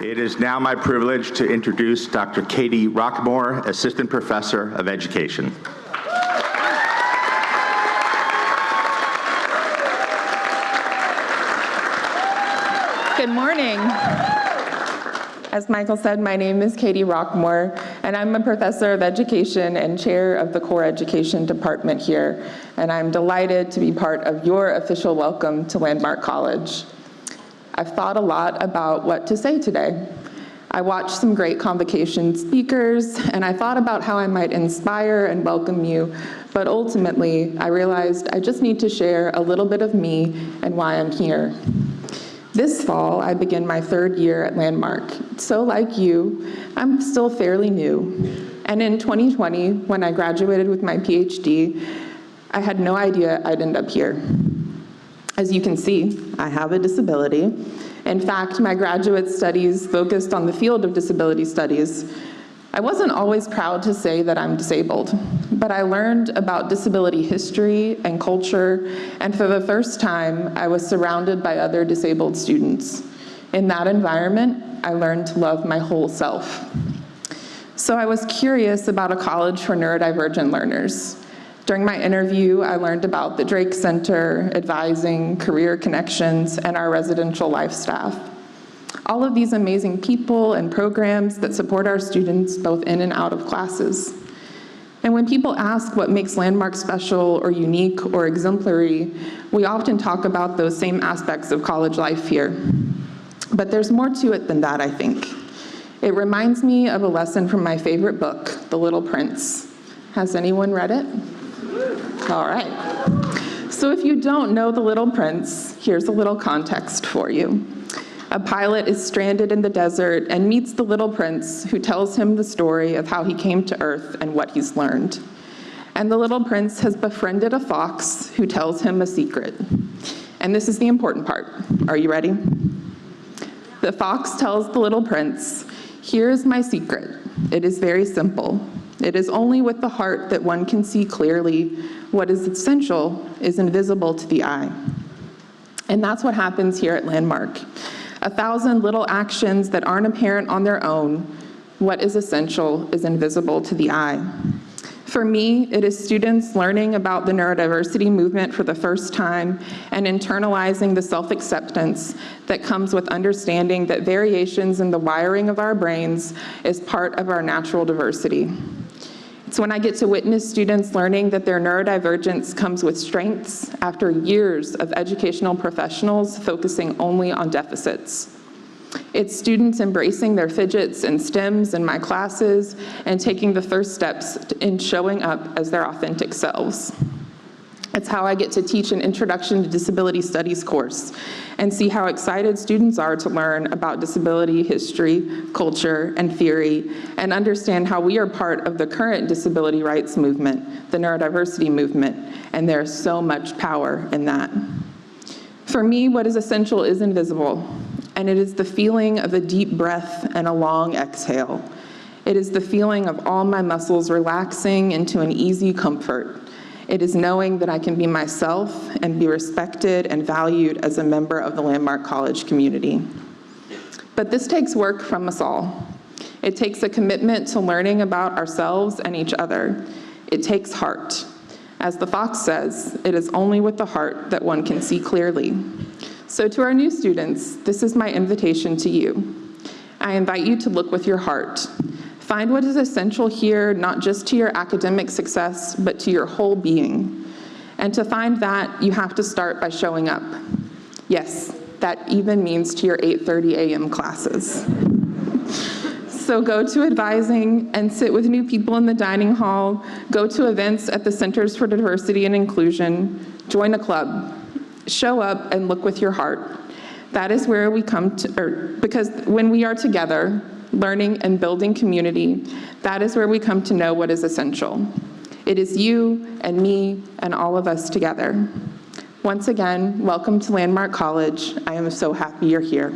It is now my privilege to introduce Dr. Katie Roquemore, Assistant Professor of Education. Good morning. As Michael said, my name is Katie Roquemore, and I'm a professor of education and chair of the core education department here, and I'm delighted to be part of your official welcome to Landmark College. I've thought a lot about what to say today. I watched some great Convocation speakers, and I thought about how I might inspire and welcome you, but ultimately, I realized I just need to share a little bit of me and why I'm here. This fall, I begin my third year at Landmark. So like you, I'm still fairly new. And in 2020, when I graduated with my PhD, I had no idea I'd end up here. As you can see, I have a disability. In fact, my graduate studies focused on the field of disability studies. I wasn't always proud to say that I'm disabled, but I learned about disability history and culture, and for the first time, I was surrounded by other disabled students. In that environment, I learned to love my whole self. So I was curious about a college for neurodivergent learners. During my interview, I learned about the Drake Center, advising, career connections, and our residential life staff. All of these amazing people and programs that support our students both in and out of classes. And when people ask what makes Landmark special or unique or exemplary, we often talk about those same aspects of college life here. But there's more to it than that, I think. It reminds me of a lesson from my favorite book, The Little Prince. Has anyone read it? All right. So if you don't know The Little Prince, here's a little context for you. A pilot is stranded in the desert and meets the little prince, who tells him the story of how he came to Earth and what he's learned. And the little prince has befriended a fox who tells him a secret. And this is the important part. Are you ready? The fox tells the little prince, "Here is my secret. It is very simple. It is only with the heart that one can see clearly. What is essential is invisible to the eye." And that's what happens here at Landmark. 1,000 little actions that aren't apparent on their own. What is essential is invisible to the eye. For me, it is students learning about the neurodiversity movement for the first time and internalizing the self-acceptance that comes with understanding that variations in the wiring of our brains is part of our natural diversity. It's when I get to witness students learning that their neurodivergence comes with strengths after years of educational professionals focusing only on deficits. It's students embracing their fidgets and stems in my classes and taking the first steps in showing up as their authentic selves. It's how I get to teach an Introduction to Disability Studies course and see how excited students are to learn about disability history, culture, and theory, and understand how we are part of the current disability rights movement, the neurodiversity movement, and there is so much power in that. For me, what is essential is invisible, and it is the feeling of a deep breath and a long exhale. It is the feeling of all my muscles relaxing into an easy comfort. It is knowing that I can be myself and be respected and valued as a member of the Landmark College community. But this takes work from us all. It takes a commitment to learning about ourselves and each other. It takes heart. As the fox says, it is only with the heart that one can see clearly. So to our new students, this is my invitation to you. I invite you to look with your heart. Find what is essential here, not just to your academic success, but to your whole being. And to find that, you have to start by showing up. Yes, that even means to your 8:30 a.m. classes. So go to advising and sit with new people in the dining hall, go to events at the Centers for Diversity and Inclusion, join a club, show up and look with your heart. That is where we come to, because when we are together, learning and building community, that is where we come to know what is essential. It is you and me and all of us together. Once again, welcome to Landmark College. I am so happy you're here.